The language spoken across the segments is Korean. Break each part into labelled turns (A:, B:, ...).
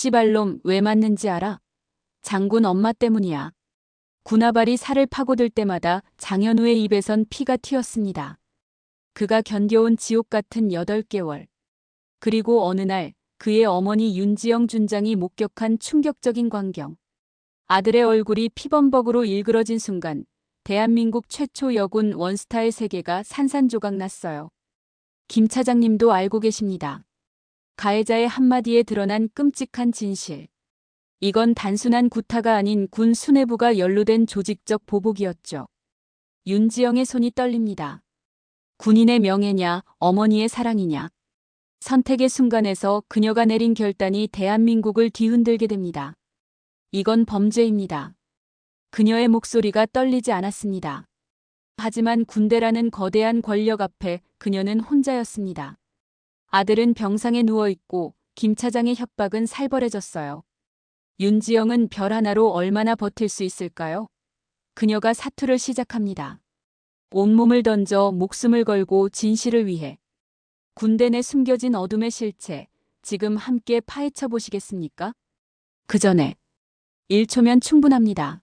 A: 씨발놈 왜 맞는지 알아? 장군 엄마 때문이야. 군화발이 살을 파고들 때마다 장현우의 입에선 피가 튀었습니다. 그가 견뎌온 지옥 같은 8개월. 그리고 어느 날 그의 어머니 윤지영 준장이 목격한 충격적인 광경. 아들의 얼굴이 피범벅으로 일그러진 순간 대한민국 최초 여군 원스타의 세계가 산산조각 났어요. 김 차장님도 알고 계십니다. 가해자의 한마디에 드러난 끔찍한 진실. 이건 단순한 구타가 아닌 군 수뇌부가 연루된 조직적 보복이었죠. 윤지영의 손이 떨립니다. 군인의 명예냐, 어머니의 사랑이냐. 선택의 순간에서 그녀가 내린 결단이 대한민국을 뒤흔들게 됩니다. 이건 범죄입니다. 그녀의 목소리가 떨리지 않았습니다. 하지만 군대라는 거대한 권력 앞에 그녀는 혼자였습니다. 아들은 병상에 누워있고 김 차장의 협박은 살벌해졌어요. 윤지영은 별 하나로 얼마나 버틸 수 있을까요? 그녀가 사투를 시작합니다. 온몸을 던져 목숨을 걸고 진실을 위해. 군대 내 숨겨진 어둠의 실체, 지금 함께 파헤쳐 보시겠습니까? 그 전에 1초면 충분합니다.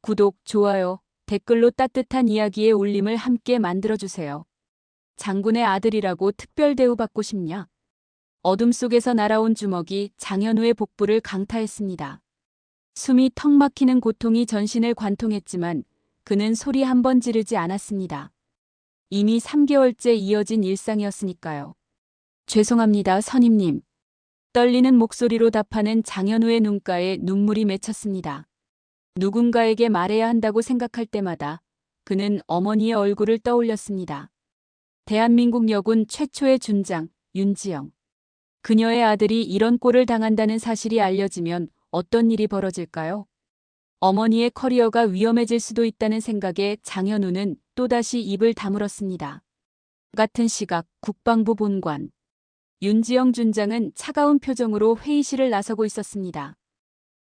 A: 구독, 좋아요, 댓글로 따뜻한 이야기의 울림을 함께 만들어주세요. 장군의 아들이라고 특별 대우받고 싶냐? 어둠 속에서 날아온 주먹이 장현우의 복부를 강타했습니다. 숨이 턱 막히는 고통이 전신을 관통했지만 그는 소리 한 번 지르지 않았습니다. 이미 3개월째 이어진 일상이었으니까요. 죄송합니다, 선임님. 떨리는 목소리로 답하는 장현우의 눈가에 눈물이 맺혔습니다. 누군가에게 말해야 한다고 생각할 때마다 그는 어머니의 얼굴을 떠올렸습니다. 대한민국 여군 최초의 준장, 윤지영. 그녀의 아들이 이런 꼴을 당한다는 사실이 알려지면 어떤 일이 벌어질까요? 어머니의 커리어가 위험해질 수도 있다는 생각에 장현우는 또다시 입을 다물었습니다. 같은 시각 국방부 본관. 윤지영 준장은 차가운 표정으로 회의실을 나서고 있었습니다.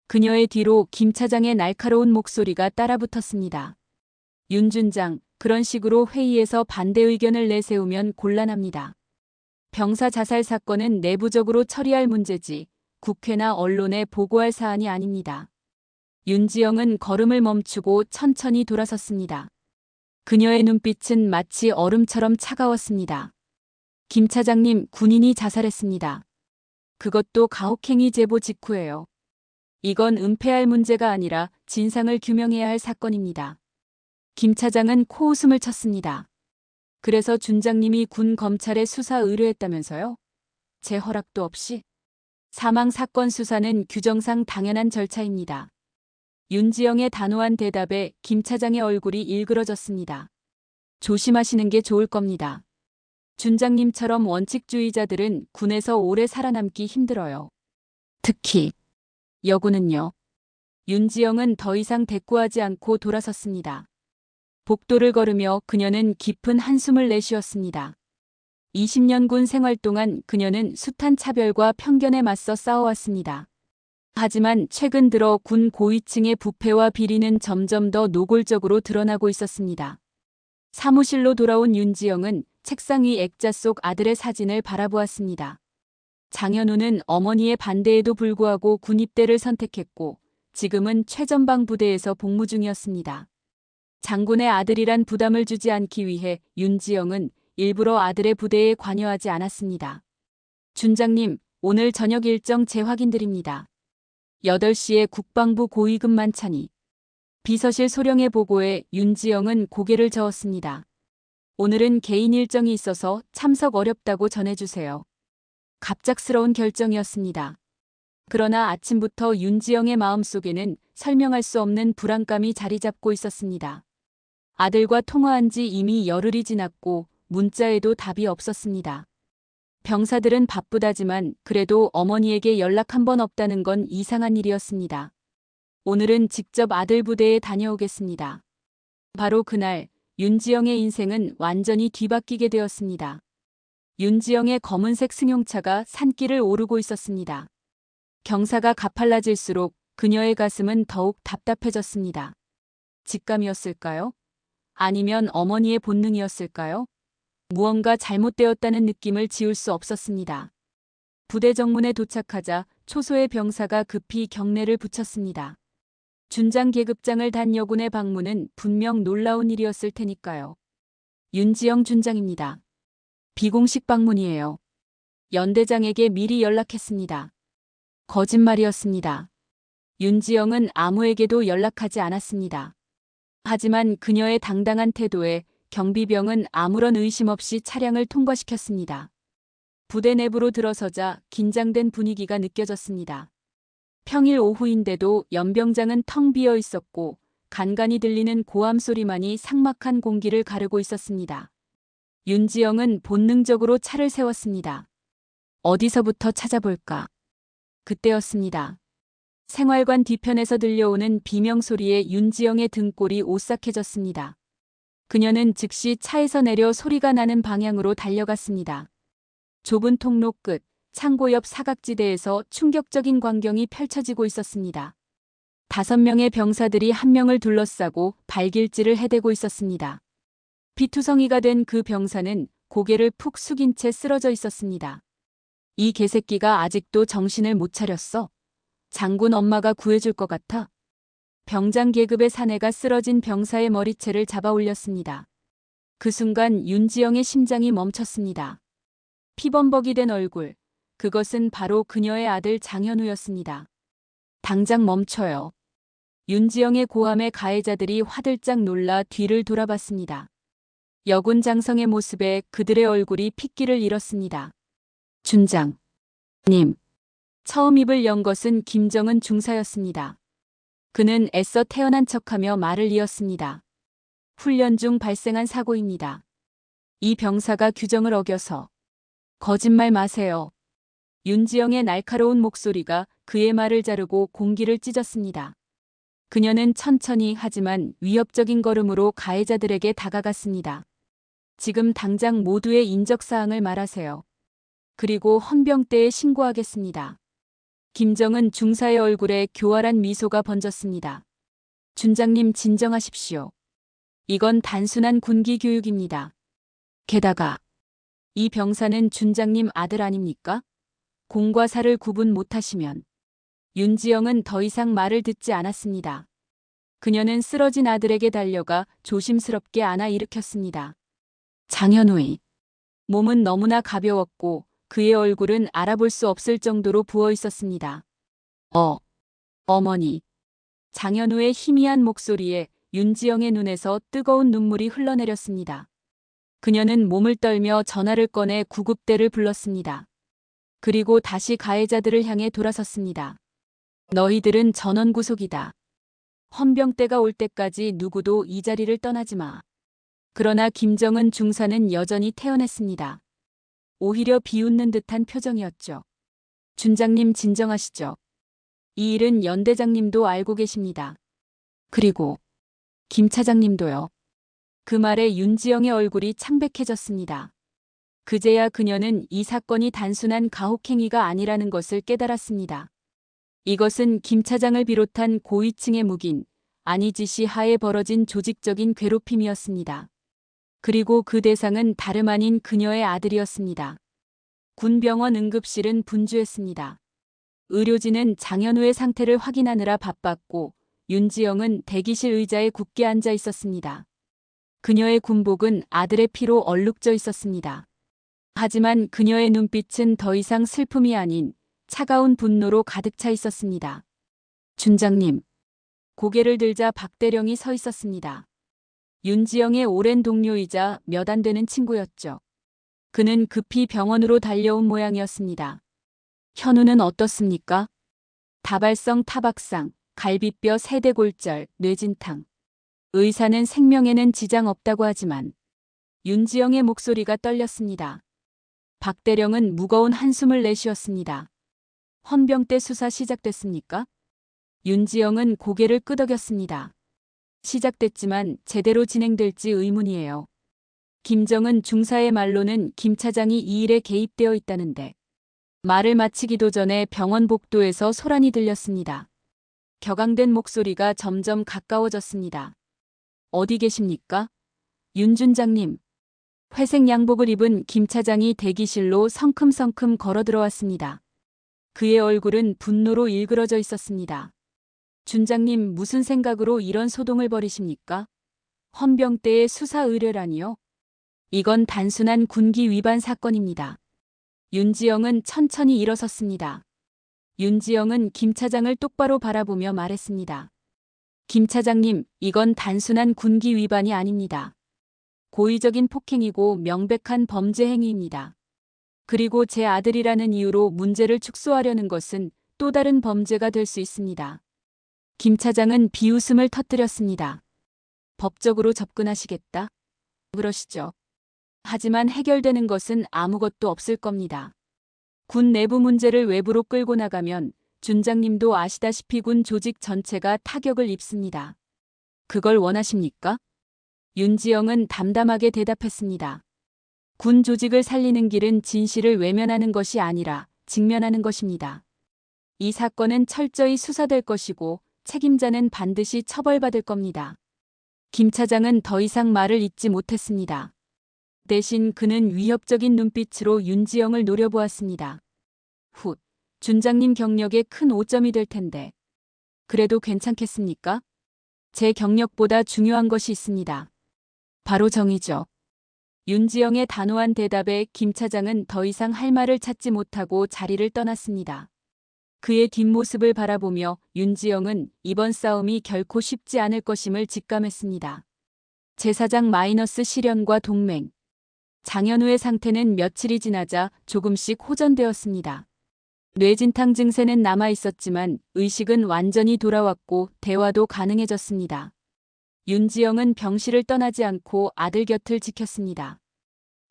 A: 그녀의 뒤로 김 차장의 날카로운 목소리가 따라붙었습니다. 윤 준장, 그런 식으로 회의에서 반대 의견을 내세우면 곤란합니다. 병사 자살 사건은 내부적으로 처리할 문제지 국회나 언론에 보고할 사안이 아닙니다. 윤지영은 걸음을 멈추고 천천히 돌아섰습니다. 그녀의 눈빛은 마치 얼음처럼 차가웠습니다. 김 차장님, 군인이 자살했습니다. 그것도 가혹행위 제보 직후에요. 이건 은폐할 문제가 아니라 진상을 규명해야 할 사건입니다. 김 차장은 코웃음을 쳤습니다. 그래서 준장님이 군 검찰에 수사 의뢰했다면서요? 제 허락도 없이? 사망 사건 수사는 규정상 당연한 절차입니다. 윤지영의 단호한 대답에 김 차장의 얼굴이 일그러졌습니다. 조심하시는 게 좋을 겁니다. 준장님처럼 원칙주의자들은 군에서 오래 살아남기 힘들어요. 특히 여군은요. 윤지영은 더 이상 대꾸하지 않고 돌아섰습니다. 복도를 걸으며 그녀는 깊은 한숨을 내쉬었습니다. 20년 군 생활 동안 그녀는 숱한 차별과 편견에 맞서 싸워왔습니다. 하지만 최근 들어 군 고위층의 부패와 비리는 점점 더 노골적으로 드러나고 있었습니다. 사무실로 돌아온 윤지영은 책상 위 액자 속 아들의 사진을 바라보았습니다. 장현우는 어머니의 반대에도 불구하고 군입대를 선택했고 지금은 최전방 부대에서 복무 중이었습니다. 장군의 아들이란 부담을 주지 않기 위해 윤지영은 일부러 아들의 부대에 관여하지 않았습니다. 준장님, 오늘 저녁 일정 재확인드립니다. 8시에 국방부 고위급 만찬이. 비서실 소령의 보고에 윤지영은 고개를 저었습니다. 오늘은 개인 일정이 있어서 참석 어렵다고 전해주세요. 갑작스러운 결정이었습니다. 그러나 아침부터 윤지영의 마음속에는 설명할 수 없는 불안감이 자리 잡고 있었습니다. 아들과 통화한 지 이미 열흘이 지났고 문자에도 답이 없었습니다. 병사들은 바쁘다지만 그래도 어머니에게 연락 한 번 없다는 건 이상한 일이었습니다. 오늘은 직접 아들 부대에 다녀오겠습니다. 바로 그날 윤지영의 인생은 완전히 뒤바뀌게 되었습니다. 윤지영의 검은색 승용차가 산길을 오르고 있었습니다. 경사가 가팔라질수록 그녀의 가슴은 더욱 답답해졌습니다. 직감이었을까요? 아니면 어머니의 본능이었을까요? 무언가 잘못되었다는 느낌을 지울 수 없었습니다. 부대 정문에 도착하자 초소의 병사가 급히 경례를 붙였습니다. 준장 계급장을 단 여군의 방문은 분명 놀라운 일이었을 테니까요. 윤지영 준장입니다. 비공식 방문이에요. 연대장에게 미리 연락했습니다. 거짓말이었습니다. 윤지영은 아무에게도 연락하지 않았습니다. 하지만 그녀의 당당한 태도에 경비병은 아무런 의심 없이 차량을 통과시켰습니다. 부대 내부로 들어서자 긴장된 분위기가 느껴졌습니다. 평일 오후인데도 연병장은 텅 비어 있었고 간간이 들리는 고함 소리만이 삭막한 공기를 가르고 있었습니다. 윤지영은 본능적으로 차를 세웠습니다. 어디서부터 찾아볼까? 그때였습니다. 생활관 뒤편에서 들려오는 비명소리에 윤지영의 등골이 오싹해졌습니다. 그녀는 즉시 차에서 내려 소리가 나는 방향으로 달려갔습니다. 좁은 통로 끝, 창고 옆 사각지대에서 충격적인 광경이 펼쳐지고 있었습니다. 5명의 병사들이 한 명을 둘러싸고 발길질을 해대고 있었습니다. 피투성이가 된 그 병사는 고개를 푹 숙인 채 쓰러져 있었습니다. 이 개새끼가 아직도 정신을 못 차렸어. 장군 엄마가 구해줄 것 같아. 병장 계급의 사내가 쓰러진 병사의 머리채를 잡아 올렸습니다. 그 순간 윤지영의 심장이 멈췄습니다. 피범벅이 된 얼굴, 그것은 바로 그녀의 아들 장현우였습니다. 당장 멈춰요. 윤지영의 고함에 가해자들이 화들짝 놀라 뒤를 돌아봤습니다. 여군 장성의 모습에 그들의 얼굴이 핏기를 잃었습니다. 준장. 님. 처음 입을 연 것은 김정은 중사였습니다. 그는 애써 태어난 척하며 말을 이었습니다. 훈련 중 발생한 사고입니다. 이 병사가 규정을 어겨서. 거짓말 마세요. 윤지영의 날카로운 목소리가 그의 말을 자르고 공기를 찢었습니다. 그녀는 천천히 하지만 위협적인 걸음으로 가해자들에게 다가갔습니다. 지금 당장 모두의 인적사항을 말하세요. 그리고 헌병대에 신고하겠습니다. 김정은 중사의 얼굴에 교활한 미소가 번졌습니다. 준장님 진정하십시오. 이건 단순한 군기 교육입니다. 게다가 이 병사는 준장님 아들 아닙니까? 공과 사를 구분 못하시면. 윤지영은 더 이상 말을 듣지 않았습니다. 그녀는 쓰러진 아들에게 달려가 조심스럽게 안아 일으켰습니다. 장현우의 몸은 너무나 가벼웠고 그의 얼굴은 알아볼 수 없을 정도로 부어 있었습니다. 어머니. 장현우의 희미한 목소리에 윤지영의 눈에서 뜨거운 눈물이 흘러내렸습니다. 그녀는 몸을 떨며 전화를 꺼내 구급대를 불렀습니다. 그리고 다시 가해자들을 향해 돌아섰습니다. 너희들은 전원 구속이다. 헌병대가 올 때까지 누구도 이 자리를 떠나지 마. 그러나 김정은 중사는 여전히 태어났습니다. 오히려 비웃는 듯한 표정이었죠. 준장님 진정하시죠. 이 일은 연대장님도 알고 계십니다. 그리고 김 차장님도요. 그 말에 윤지영의 얼굴이 창백해졌습니다. 그제야 그녀는 이 사건이 단순한 가혹행위가 아니라는 것을 깨달았습니다. 이것은 김 차장을 비롯한 고위층의 묵인, 안희지 하에 벌어진 조직적인 괴롭힘이었습니다. 그리고 그 대상은 다름 아닌 그녀의 아들이었습니다. 군병원 응급실은 분주했습니다. 의료진은 장현우의 상태를 확인하느라 바빴고 윤지영은 대기실 의자에 굳게 앉아 있었습니다. 그녀의 군복은 아들의 피로 얼룩져 있었습니다. 하지만 그녀의 눈빛은 더 이상 슬픔이 아닌 차가운 분노로 가득 차 있었습니다. 준장님. 고개를 들자 박대령이 서 있었습니다. 윤지영의 오랜 동료이자 몇 안 되는 친구였죠. 그는 급히 병원으로 달려온 모양이었습니다. 현우는 어떻습니까? 다발성 타박상, 갈비뼈 세대골절, 뇌진탕. 의사는 생명에는 지장 없다고 하지만 윤지영의 목소리가 떨렸습니다. 박대령은 무거운 한숨을 내쉬었습니다. 헌병대 수사 시작됐습니까? 윤지영은 고개를 끄덕였습니다. 시작됐지만 제대로 진행될지 의문이에요. 김정은 중사의 말로는 김 차장이 이 일에 개입되어 있다는데. 말을 마치기도 전에 병원 복도에서 소란이 들렸습니다. 격앙된 목소리가 점점 가까워졌습니다. 어디 계십니까? 윤 준장님. 회색 양복을 입은 김 차장이 대기실로 성큼성큼 걸어 들어왔습니다. 그의 얼굴은 분노로 일그러져 있었습니다. 준장님, 무슨 생각으로 이런 소동을 벌이십니까? 헌병대의 수사 의뢰라니요? 이건 단순한 군기 위반 사건입니다. 윤지영은 천천히 일어섰습니다. 윤지영은 김 차장을 똑바로 바라보며 말했습니다. 김 차장님, 이건 단순한 군기 위반이 아닙니다. 고의적인 폭행이고 명백한 범죄 행위입니다. 그리고 제 아들이라는 이유로 문제를 축소하려는 것은 또 다른 범죄가 될 수 있습니다. 김 차장은 비웃음을 터뜨렸습니다. 법적으로 접근하시겠다? 그러시죠. 하지만 해결되는 것은 아무것도 없을 겁니다. 군 내부 문제를 외부로 끌고 나가면 준장님도 아시다시피 군 조직 전체가 타격을 입습니다. 그걸 원하십니까? 윤지영은 담담하게 대답했습니다. 군 조직을 살리는 길은 진실을 외면하는 것이 아니라 직면하는 것입니다. 이 사건은 철저히 수사될 것이고 책임자는 반드시 처벌받을 겁니다. 김 차장은 더 이상 말을 잇지 못했습니다. 대신 그는 위협적인 눈빛으로 윤지영을 노려보았습니다. 훗, 준장님 경력에 큰 오점이 될 텐데. 그래도 괜찮겠습니까? 제 경력보다 중요한 것이 있습니다. 바로 정의죠. 윤지영의 단호한 대답에 김 차장은 더 이상 할 말을 찾지 못하고 자리를 떠났습니다. 그의 뒷모습을 바라보며 윤지영은 이번 싸움이 결코 쉽지 않을 것임을 직감했습니다. 제사장 마이너스 실현과 동맹. 장현우의 상태는 며칠이 지나자 조금씩 호전되었습니다. 뇌진탕 증세는 남아 있었지만 의식은 완전히 돌아왔고 대화도 가능해졌습니다. 윤지영은 병실을 떠나지 않고 아들 곁을 지켰습니다.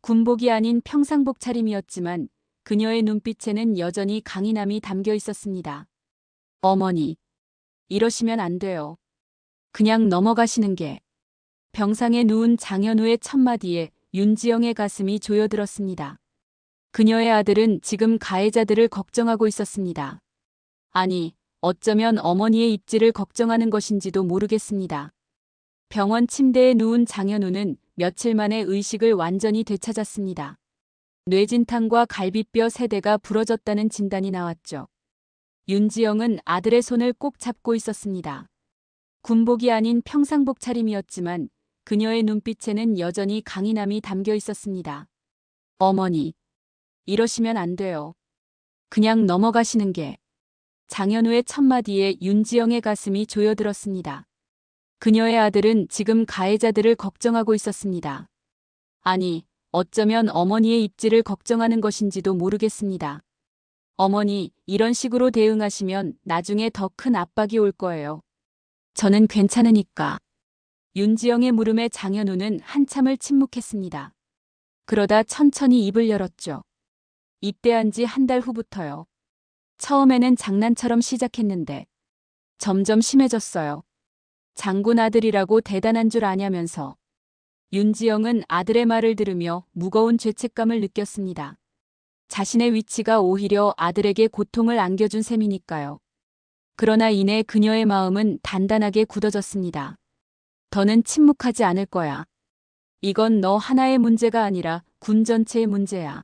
A: 군복이 아닌 평상복 차림이었지만 그녀의 눈빛에는 여전히 강인함이 담겨 있었습니다. 어머니, 이러시면 안 돼요. 그냥 넘어가시는 게. 병상에 누운 장현우의 첫마디에 윤지영의 가슴이 조여들었습니다. 그녀의 아들은 지금 가해자들을 걱정하고 있었습니다. 아니, 어쩌면 어머니의 입지를 걱정하는 것인지도 모르겠습니다. 병원 침대에 누운 장현우는 며칠 만에 의식을 완전히 되찾았습니다. 뇌진탕과 갈비뼈 세대가 부러졌다는 진단이 나왔죠. 윤지영은 아들의 손을 꼭 잡고 있었습니다. 군복이 아닌 평상복 차림이었지만 그녀의 눈빛에는 여전히 강인함이 담겨 있었습니다. 어머니, 이러시면 안 돼요. 그냥 넘어가시는 게. 장현우의 첫마디에 윤지영의 가슴이 조여들었습니다. 그녀의 아들은 지금 가해자들을 걱정하고 있었습니다. 아니, 어쩌면 어머니의 입지를 걱정하는 것인지도 모르겠습니다. 어머니, 이런 식으로 대응하시면 나중에 더 큰 압박이 올 거예요. 저는 괜찮으니까. 윤지영의 물음에 장현우는 한참을 침묵했습니다. 그러다 천천히 입을 열었죠. 입대한 지 한 달 후부터요. 처음에는 장난처럼 시작했는데 점점 심해졌어요. 장군 아들이라고 대단한 줄 아냐면서. 윤지영은 아들의 말을 들으며 무거운 죄책감을 느꼈습니다. 자신의 위치가 오히려 아들에게 고통을 안겨준 셈이니까요. 그러나 이내 그녀의 마음은 단단하게 굳어졌습니다. 더는 침묵하지 않을 거야. 이건 너 하나의 문제가 아니라 군 전체의 문제야.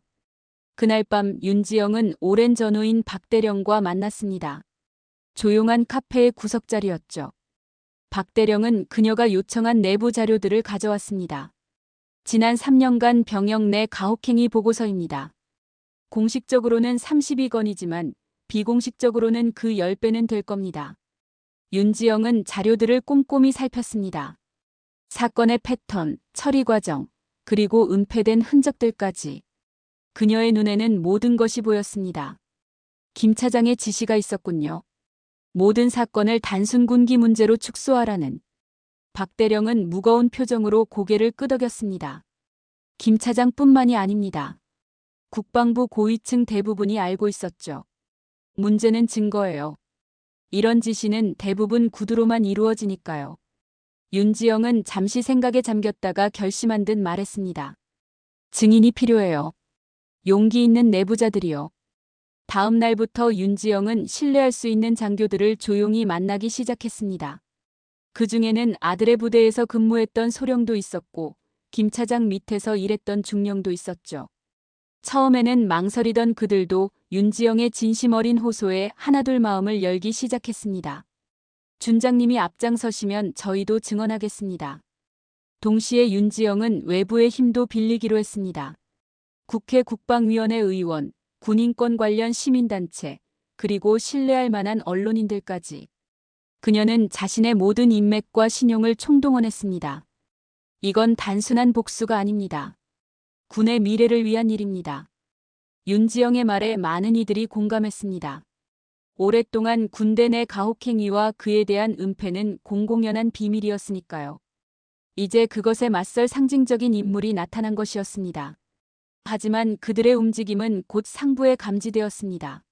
A: 그날 밤 윤지영은 오랜 전우인 박대령과 만났습니다. 조용한 카페의 구석자리였죠. 박대령은 그녀가 요청한 내부 자료들을 가져왔습니다. 지난 3년간 병역 내 가혹행위 보고서입니다. 공식적으로는 32건이지만 비공식적으로는 그 10배는 될 겁니다. 윤지영은 자료들을 꼼꼼히 살폈습니다. 사건의 패턴, 처리 과정, 그리고 은폐된 흔적들까지. 그녀의 눈에는 모든 것이 보였습니다. 김 차장의 지시가 있었군요. 모든 사건을 단순 군기 문제로 축소하라는. 박대령은 무거운 표정으로 고개를 끄덕였습니다. 김 차장뿐만이 아닙니다. 국방부 고위층 대부분이 알고 있었죠. 문제는 증거예요. 이런 지시는 대부분 구두로만 이루어지니까요. 윤지영은 잠시 생각에 잠겼다가 결심한 듯 말했습니다. 증인이 필요해요. 용기 있는 내부자들이요. 다음 날부터 윤지영은 신뢰할 수 있는 장교들을 조용히 만나기 시작했습니다. 그 중에는 아들의 부대에서 근무했던 소령도 있었고 김 차장 밑에서 일했던 중령도 있었죠. 처음에는 망설이던 그들도 윤지영의 진심 어린 호소에 하나둘 마음을 열기 시작했습니다. 준장님이 앞장서시면 저희도 증언하겠습니다. 동시에 윤지영은 외부의 힘도 빌리기로 했습니다. 국회 국방위원회 의원, 군인권 관련 시민단체, 그리고 신뢰할 만한 언론인들까지. 그녀는 자신의 모든 인맥과 신용을 총동원했습니다. 이건 단순한 복수가 아닙니다. 군의 미래를 위한 일입니다. 윤지영의 말에 많은 이들이 공감했습니다. 오랫동안 군대 내 가혹행위와 그에 대한 은폐는 공공연한 비밀이었으니까요. 이제 그것에 맞설 상징적인 인물이 나타난 것이었습니다. 하지만 그들의 움직임은 곧 상부에 감지되었습니다.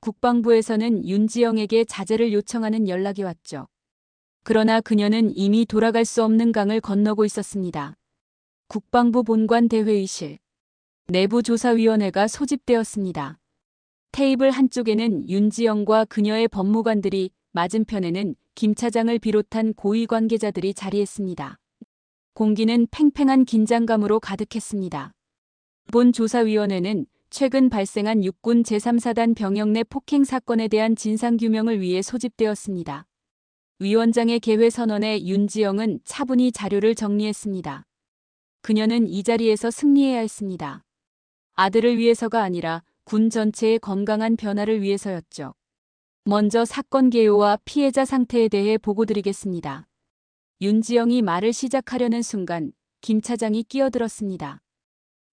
A: 국방부에서는 윤지영에게 자제를 요청하는 연락이 왔죠. 그러나 그녀는 이미 돌아갈 수 없는 강을 건너고 있었습니다. 국방부 본관 대회의실. 내부조사위원회가 소집되었습니다. 테이블 한쪽에는 윤지영과 그녀의 법무관들이, 맞은편에는 김 차장을 비롯한 고위 관계자들이 자리했습니다. 공기는 팽팽한 긴장감으로 가득했습니다. 본 조사위원회는 최근 발생한 육군 제3사단 병영 내 폭행 사건에 대한 진상규명을 위해 소집되었습니다. 위원장의 개회 선언에 윤지영은 차분히 자료를 정리했습니다. 그녀는 이 자리에서 승리해야 했습니다. 아들을 위해서가 아니라 군 전체의 건강한 변화를 위해서였죠. 먼저 사건 개요와 피해자 상태에 대해 보고드리겠습니다. 윤지영이 말을 시작하려는 순간 김 차장이 끼어들었습니다.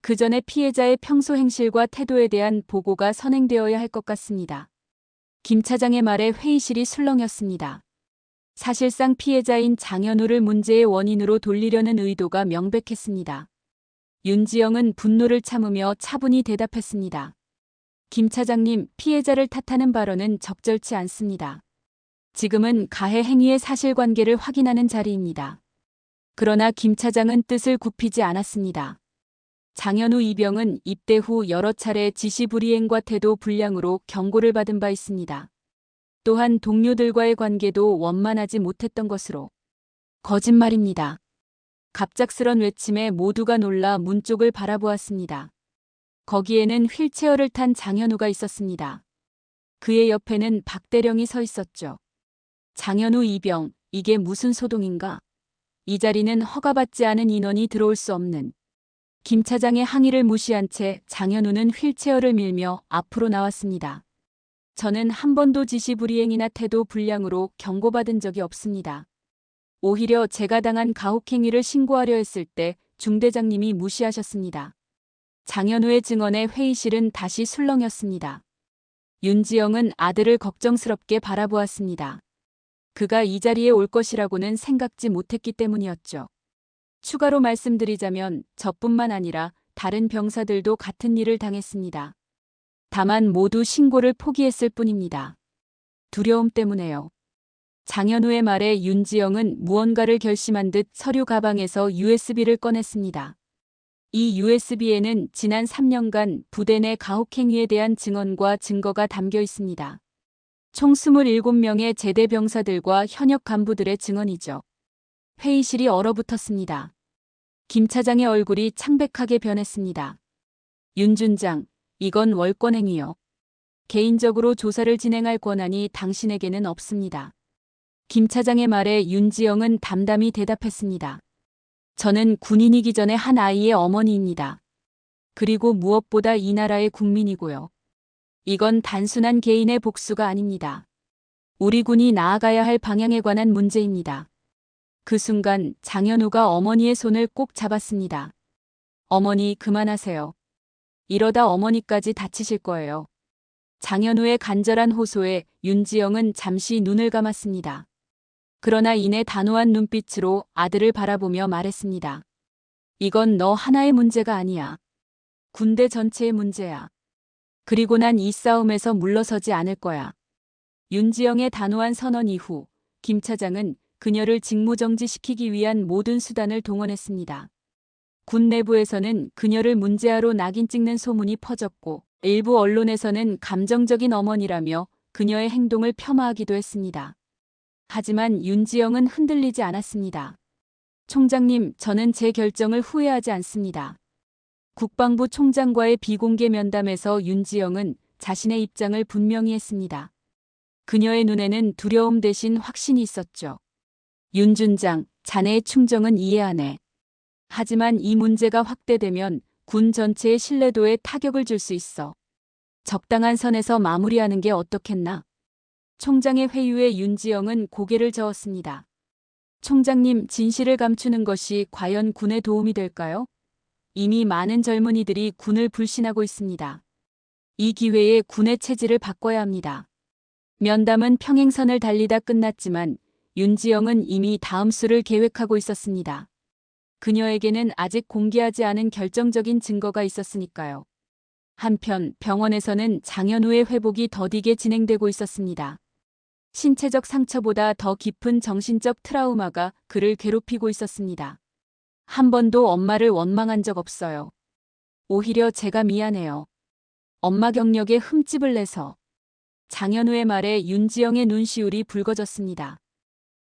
A: 그 전에 피해자의 평소 행실과 태도에 대한 보고가 선행되어야 할 것 같습니다. 김 차장의 말에 회의실이 술렁였습니다. 사실상 피해자인 장현우를 문제의 원인으로 돌리려는 의도가 명백했습니다. 윤지영은 분노를 참으며 차분히 대답했습니다. 김 차장님, 피해자를 탓하는 발언은 적절치 않습니다. 지금은 가해 행위의 사실관계를 확인하는 자리입니다. 그러나 김 차장은 뜻을 굽히지 않았습니다. 장현우 이병은 입대 후 여러 차례 지시불이행과 태도 불량으로 경고를 받은 바 있습니다. 또한 동료들과의 관계도 원만하지 못했던 것으로. 거짓말입니다. 갑작스런 외침에 모두가 놀라 문 쪽을 바라보았습니다. 거기에는 휠체어를 탄 장현우가 있었습니다. 그의 옆에는 박대령이 서 있었죠. 장현우 이병, 이게 무슨 소동인가? 이 자리는 허가받지 않은 인원이 들어올 수 없는. 김 차장의 항의를 무시한 채 장현우는 휠체어를 밀며 앞으로 나왔습니다. 저는 한 번도 지시불이행이나 태도 불량으로 경고받은 적이 없습니다. 오히려 제가 당한 가혹행위를 신고하려 했을 때 중대장님이 무시하셨습니다. 장현우의 증언에 회의실은 다시 술렁였습니다. 윤지영은 아들을 걱정스럽게 바라보았습니다. 그가 이 자리에 올 것이라고는 생각지 못했기 때문이었죠. 추가로 말씀드리자면 저뿐만 아니라 다른 병사들도 같은 일을 당했습니다. 다만 모두 신고를 포기했을 뿐입니다. 두려움 때문에요. 장현우의 말에 윤지영은 무언가를 결심한 듯 서류 가방에서 USB를 꺼냈습니다. 이 USB에는 지난 3년간 부대 내 가혹행위에 대한 증언과 증거가 담겨 있습니다. 총 27명의 제대 병사들과 현역 간부들의 증언이죠. 회의실이 얼어붙었습니다. 김 차장의 얼굴이 창백하게 변했습니다. 윤 준장, 이건 월권행위요. 개인적으로 조사를 진행할 권한이 당신에게는 없습니다. 김 차장의 말에 윤지영은 담담히 대답했습니다. 저는 군인이기 전에 한 아이의 어머니입니다. 그리고 무엇보다 이 나라의 국민이고요. 이건 단순한 개인의 복수가 아닙니다. 우리 군이 나아가야 할 방향에 관한 문제입니다. 그 순간 장현우가 어머니의 손을 꼭 잡았습니다. 어머니, 그만하세요. 이러다 어머니까지 다치실 거예요. 장현우의 간절한 호소에 윤지영은 잠시 눈을 감았습니다. 그러나 이내 단호한 눈빛으로 아들을 바라보며 말했습니다. 이건 너 하나의 문제가 아니야. 군대 전체의 문제야. 그리고 난 이 싸움에서 물러서지 않을 거야. 윤지영의 단호한 선언 이후 김 차장은 그녀를 직무정지시키기 위한 모든 수단을 동원했습니다. 군 내부에서는 그녀를 문제아로 낙인 찍는 소문이 퍼졌고 일부 언론에서는 감정적인 어머니라며 그녀의 행동을 폄하하기도 했습니다. 하지만 윤지영은 흔들리지 않았습니다. 총장님, 저는 제 결정을 후회하지 않습니다. 국방부 총장과의 비공개 면담에서 윤지영은 자신의 입장을 분명히 했습니다. 그녀의 눈에는 두려움 대신 확신이 있었죠. 윤 준장, 자네의 충정은 이해하네. 하지만 이 문제가 확대되면 군 전체의 신뢰도에 타격을 줄 수 있어. 적당한 선에서 마무리하는 게 어떻겠나? 총장의 회유에 윤지영은 고개를 저었습니다. 총장님, 진실을 감추는 것이 과연 군에 도움이 될까요? 이미 많은 젊은이들이 군을 불신하고 있습니다. 이 기회에 군의 체질을 바꿔야 합니다. 면담은 평행선을 달리다 끝났지만 윤지영은 이미 다음 수를 계획하고 있었습니다. 그녀에게는 아직 공개하지 않은 결정적인 증거가 있었으니까요. 한편 병원에서는 장현우의 회복이 더디게 진행되고 있었습니다. 신체적 상처보다 더 깊은 정신적 트라우마가 그를 괴롭히고 있었습니다. 한 번도 엄마를 원망한 적 없어요. 오히려 제가 미안해요. 엄마 경력에 흠집을 내서. 장현우의 말에 윤지영의 눈시울이 붉어졌습니다.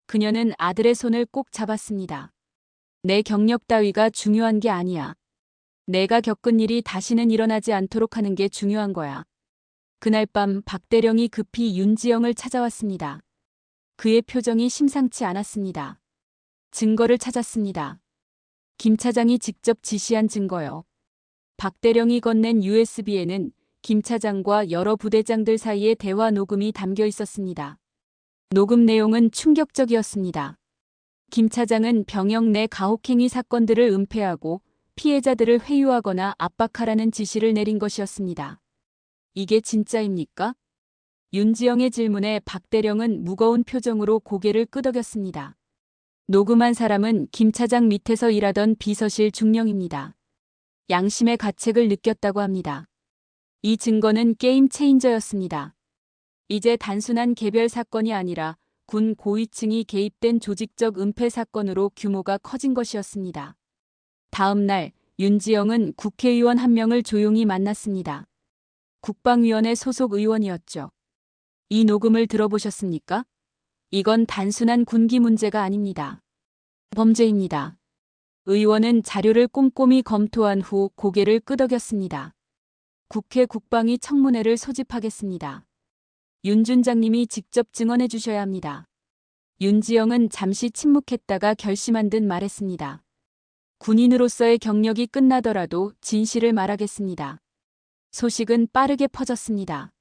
A: 그녀는 아들의 손을 꼭 잡았습니다. 내 경력 따위가 중요한 게 아니야. 내가 겪은 일이 다시는 일어나지 않도록 하는 게 중요한 거야. 그날 밤 박대령이 급히 윤지영을 찾아왔습니다. 그의 표정이 심상치 않았습니다. 증거를 찾았습니다. 김 차장이 직접 지시한 증거요. 박대령이 건넨 USB에는 김 차장과 여러 부대장들 사이의 대화 녹음이 담겨 있었습니다. 녹음 내용은 충격적이었습니다. 김 차장은 병영 내 가혹행위 사건들을 은폐하고 피해자들을 회유하거나 압박하라는 지시를 내린 것이었습니다. 이게 진짜입니까? 윤지영의 질문에 박대령은 무거운 표정으로 고개를 끄덕였습니다. 녹음한 사람은 김 차장 밑에서 일하던 비서실 중령입니다. 양심의 가책을 느꼈다고 합니다. 이 증거는 게임 체인저였습니다. 이제 단순한 개별 사건이 아니라 군 고위층이 개입된 조직적 은폐 사건으로 규모가 커진 것이었습니다. 다음 날 윤지영은 국회의원 한 명을 조용히 만났습니다. 국방위원회 소속 의원이었죠. 이 녹음을 들어보셨습니까? 이건 단순한 군기 문제가 아닙니다. 범죄입니다. 의원은 자료를 꼼꼼히 검토한 후 고개를 끄덕였습니다. 국회 국방위 청문회를 소집하겠습니다. 윤 준장님이 직접 증언해 주셔야 합니다. 윤지영은 잠시 침묵했다가 결심한 듯 말했습니다. 군인으로서의 경력이 끝나더라도 진실을 말하겠습니다. 소식은 빠르게 퍼졌습니다.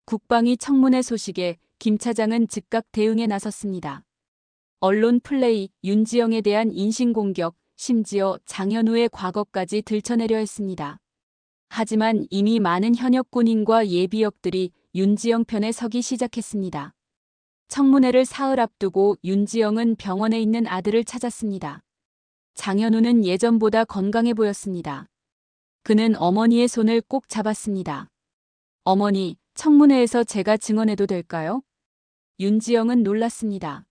A: 국방위 청문회 소식에 김 차장은 즉각 대응에 나섰습니다. 언론 플레이, 윤지영에 대한 인신공격, 심지어 장현우의 과거까지 들춰내려 했습니다. 하지만 이미 많은 현역 군인과 예비역들이 윤지영 편에 서기 시작했습니다. 청문회를 사흘 앞두고 윤지영은 병원에 있는 아들을 찾았습니다. 장현우는 예전보다 건강해 보였습니다. 그는 어머니의 손을 꼭 잡았습니다. 어머니, 청문회에서 제가 증언해도 될까요? 윤지영은 놀랐습니다.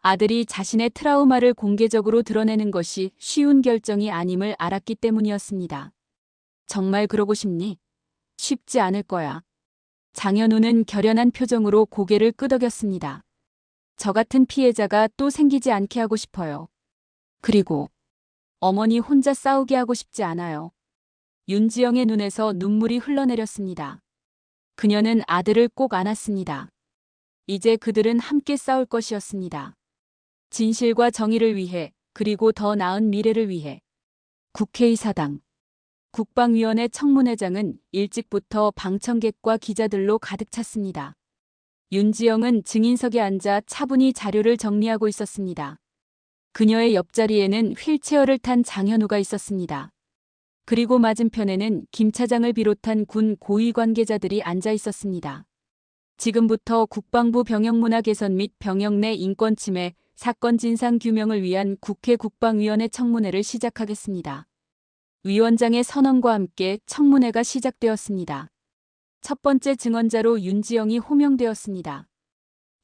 A: 아들이 자신의 트라우마를 공개적으로 드러내는 것이 쉬운 결정이 아님을 알았기 때문이었습니다. 정말 그러고 싶니? 쉽지 않을 거야. 장현우는 결연한 표정으로 고개를 끄덕였습니다. 저 같은 피해자가 또 생기지 않게 하고 싶어요. 그리고 어머니 혼자 싸우게 하고 싶지 않아요. 윤지영의 눈에서 눈물이 흘러내렸습니다. 그녀는 아들을 꼭 안았습니다. 이제 그들은 함께 싸울 것이었습니다. 진실과 정의를 위해, 그리고 더 나은 미래를 위해. 국회의사당. 국방위원회 청문회장은 일찍부터 방청객과 기자들로 가득 찼습니다. 윤지영은 증인석에 앉아 차분히 자료를 정리하고 있었습니다. 그녀의 옆자리에는 휠체어를 탄 장현우가 있었습니다. 그리고 맞은편에는 김 차장을 비롯한 군 고위 관계자들이 앉아 있었습니다. 지금부터 국방부 병영문화 개선 및 병영 내 인권 침해 사건 진상 규명을 위한 국회 국방위원회 청문회를 시작하겠습니다. 위원장의 선언과 함께 청문회가 시작되었습니다. 첫 번째 증언자로 윤지영이 호명되었습니다.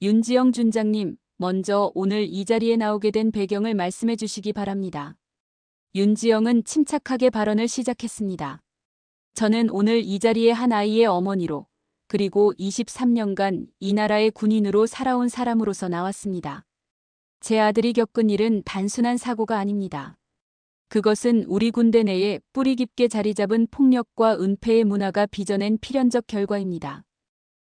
A: 윤지영 준장님, 먼저 오늘 이 자리에 나오게 된 배경을 말씀해 주시기 바랍니다. 윤지영은 침착하게 발언을 시작했습니다. 저는 오늘 이 자리에 한 아이의 어머니로, 그리고 23년간 이 나라의 군인으로 살아온 사람으로서 나왔습니다. 제 아들이 겪은 일은 단순한 사고가 아닙니다. 그것은 우리 군대 내에 뿌리 깊게 자리 잡은 폭력과 은폐의 문화가 빚어낸 필연적 결과입니다.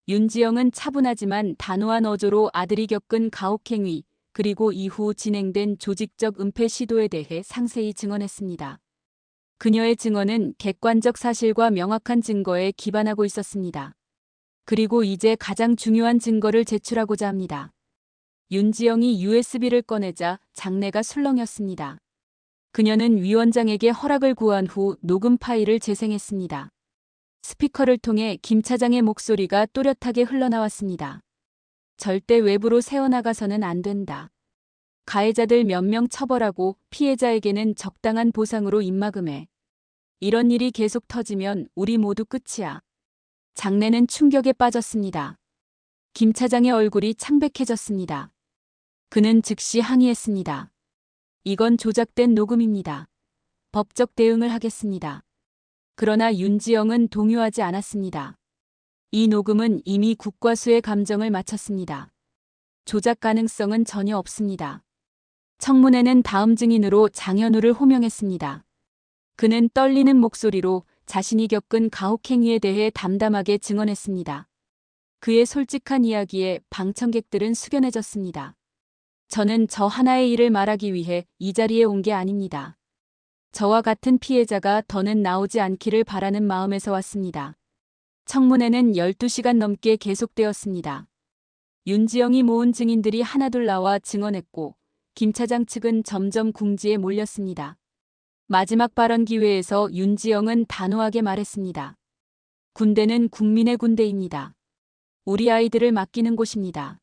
A: 윤지영은 차분하지만 단호한 어조로 아들이 겪은 가혹행위, 그리고 이후 진행된 조직적 은폐 시도에 대해 상세히 증언했습니다. 그녀의 증언은 객관적 사실과 명확한 증거에 기반하고 있었습니다. 그리고 이제 가장 중요한 증거를 제출하고자 합니다. 윤지영이 USB를 꺼내자 장내가 술렁였습니다. 그녀는 위원장에게 허락을 구한 후 녹음 파일을 재생했습니다. 스피커를 통해 김 차장의 목소리가 또렷하게 흘러나왔습니다. 절대 외부로 새어나가서는 안 된다. 가해자들 몇 명 처벌하고 피해자에게는 적당한 보상으로 입막음해. 이런 일이 계속 터지면 우리 모두 끝이야. 장내는 충격에 빠졌습니다. 김 차장의 얼굴이 창백해졌습니다. 그는 즉시 항의했습니다. 이건 조작된 녹음입니다. 법적 대응을 하겠습니다. 그러나 윤지영은 동요하지 않았습니다. 이 녹음은 이미 국과수의 감정을 마쳤습니다. 조작 가능성은 전혀 없습니다. 청문회는 다음 증인으로 장현우를 호명했습니다. 그는 떨리는 목소리로 자신이 겪은 가혹행위에 대해 담담하게 증언했습니다. 그의 솔직한 이야기에 방청객들은 숙연해졌습니다. 저는 저 하나의 일을 말하기 위해 이 자리에 온 게 아닙니다. 저와 같은 피해자가 더는 나오지 않기를 바라는 마음에서 왔습니다. 청문회는 12시간 넘게 계속되었습니다. 윤지영이 모은 증인들이 하나둘 나와 증언했고 김 차장 측은 점점 궁지에 몰렸습니다. 마지막 발언 기회에서 윤지영은 단호하게 말했습니다. 군대는 국민의 군대입니다. 우리 아이들을 맡기는 곳입니다.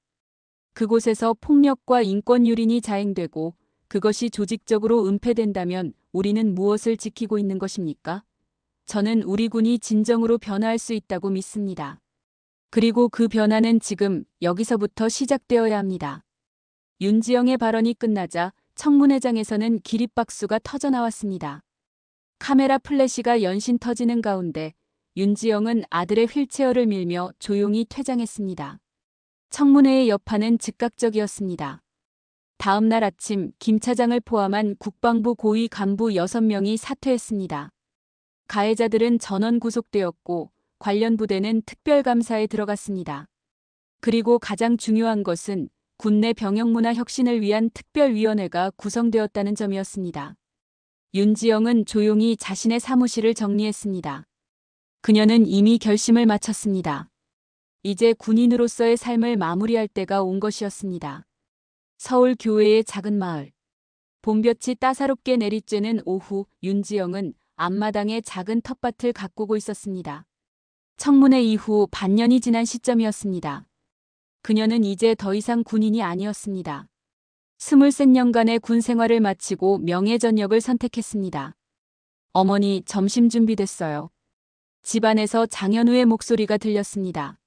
A: 그곳에서 폭력과 인권 유린이 자행되고 그것이 조직적으로 은폐된다면 우리는 무엇을 지키고 있는 것입니까? 저는 우리 군이 진정으로 변화할 수 있다고 믿습니다. 그리고 그 변화는 지금 여기서부터 시작되어야 합니다. 윤지영의 발언이 끝나자 청문회장에서는 기립박수가 터져나왔습니다. 카메라 플래시가 연신 터지는 가운데 윤지영은 아들의 휠체어를 밀며 조용히 퇴장했습니다. 청문회의 여파는 즉각적이었습니다. 다음 날 아침 김 차장을 포함한 국방부 고위 간부 6명이 사퇴했습니다. 가해자들은 전원 구속되었고 관련 부대는 특별감사에 들어갔습니다. 그리고 가장 중요한 것은 군내 병역문화 혁신을 위한 특별위원회가 구성되었다는 점이었습니다. 윤지영은 조용히 자신의 사무실을 정리했습니다. 그녀는 이미 결심을 마쳤습니다. 이제 군인으로서의 삶을 마무리할 때가 온 것이었습니다. 서울 교외의 작은 마을. 봄볕이 따사롭게 내리쬐는 오후 윤지영은 앞마당에 작은 텃밭을 가꾸고 있었습니다. 청문회 이후 반년이 지난 시점이었습니다. 그녀는 이제 더 이상 군인이 아니었습니다. 23년간의 군 생활을 마치고 명예전역을 선택했습니다. 어머니, 점심 준비됐어요. 집안에서 장현우의 목소리가 들렸습니다.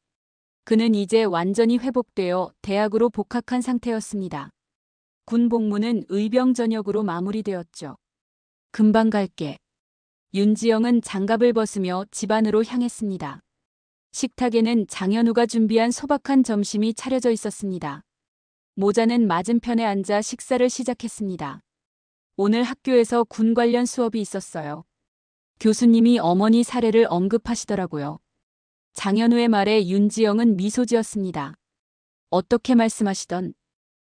A: 그는 이제 완전히 회복되어 대학으로 복학한 상태였습니다. 군 복무는 의병 전역으로 마무리되었죠. 금방 갈게. 윤지영은 장갑을 벗으며 집안으로 향했습니다. 식탁에는 장현우가 준비한 소박한 점심이 차려져 있었습니다. 모자는 맞은편에 앉아 식사를 시작했습니다. 오늘 학교에서 군 관련 수업이 있었어요. 교수님이 어머니 사례를 언급하시더라고요. 장현우의 말에 윤지영은 미소 지었습니다. 어떻게 말씀하시던?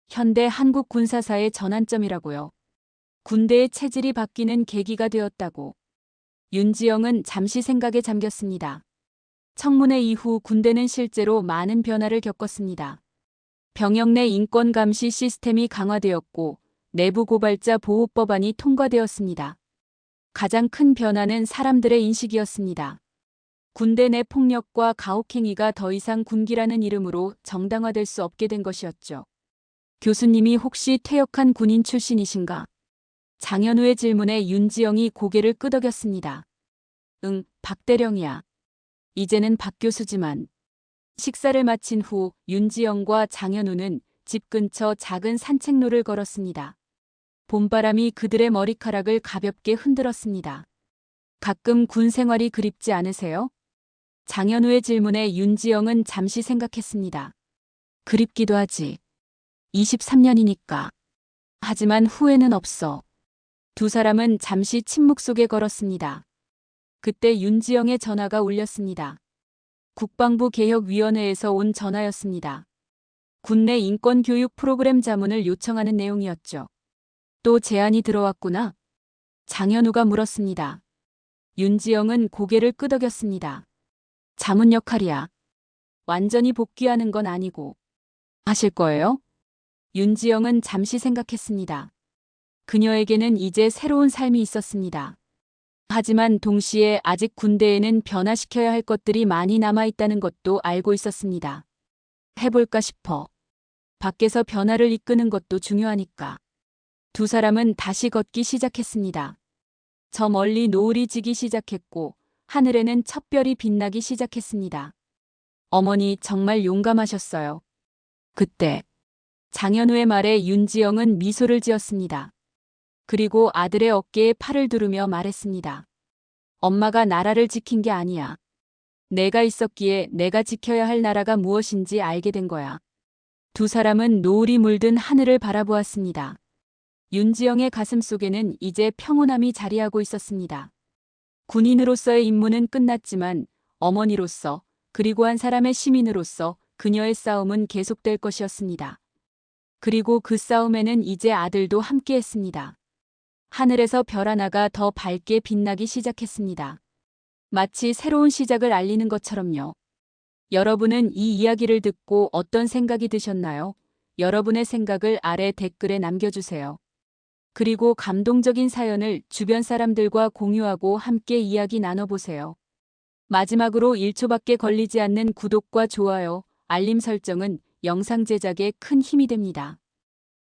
A: 현대 한국 군사사의 전환점이라고요. 군대의 체질이 바뀌는 계기가 되었다고. 윤지영은 잠시 생각에 잠겼습니다. 청문회 이후 군대는 실제로 많은 변화를 겪었습니다. 병역 내 인권 감시 시스템이 강화되었고 내부 고발자 보호법안이 통과되었습니다. 가장 큰 변화는 사람들의 인식이었습니다. 군대 내 폭력과 가혹행위가 더 이상 군기라는 이름으로 정당화될 수 없게 된 것이었죠. 교수님이 혹시 퇴역한 군인 출신이신가? 장현우의 질문에 윤지영이 고개를 끄덕였습니다. 응, 박대령이야. 이제는 박 교수지만. 식사를 마친 후 윤지영과 장현우는 집 근처 작은 산책로를 걸었습니다. 봄바람이 그들의 머리카락을 가볍게 흔들었습니다. 가끔 군 생활이 그립지 않으세요? 장현우의 질문에 윤지영은 잠시 생각했습니다. 그립기도 하지. 23년이니까. 하지만 후회는 없어. 두 사람은 잠시 침묵 속에 걸었습니다. 그때 윤지영의 전화가 울렸습니다. 국방부 개혁위원회에서 온 전화였습니다. 군내 인권교육 프로그램 자문을 요청하는 내용이었죠. 또 제안이 들어왔구나. 장현우가 물었습니다. 윤지영은 고개를 끄덕였습니다. 자문 역할이야. 완전히 복귀하는 건 아니고. 하실 거예요? 윤지영은 잠시 생각했습니다. 그녀에게는 이제 새로운 삶이 있었습니다. 하지만 동시에 아직 군대에는 변화시켜야 할 것들이 많이 남아있다는 것도 알고 있었습니다. 해볼까 싶어. 밖에서 변화를 이끄는 것도 중요하니까. 두 사람은 다시 걷기 시작했습니다. 저 멀리 노을이 지기 시작했고 하늘에는 첫 별이 빛나기 시작했습니다. 어머니 정말 용감하셨어요. 그때 장현우의 말에 윤지영은 미소를 지었습니다. 그리고 아들의 어깨에 팔을 두르며 말했습니다. 엄마가 나라를 지킨 게 아니야. 내가 있었기에 내가 지켜야 할 나라가 무엇인지 알게 된 거야. 두 사람은 노을이 물든 하늘을 바라보았습니다. 윤지영의 가슴 속에는 이제 평온함이 자리하고 있었습니다. 군인으로서의 임무는 끝났지만 어머니로서 그리고 한 사람의 시민으로서 그녀의 싸움은 계속될 것이었습니다. 그리고 그 싸움에는 이제 아들도 함께했습니다. 하늘에서 별 하나가 더 밝게 빛나기 시작했습니다. 마치 새로운 시작을 알리는 것처럼요. 여러분은 이 이야기를 듣고 어떤 생각이 드셨나요? 여러분의 생각을 아래 댓글에 남겨주세요. 그리고 감동적인 사연을 주변 사람들과 공유하고 함께 이야기 나눠보세요. 마지막으로 1초밖에 걸리지 않는 구독과 좋아요, 알림 설정은 영상 제작에 큰 힘이 됩니다.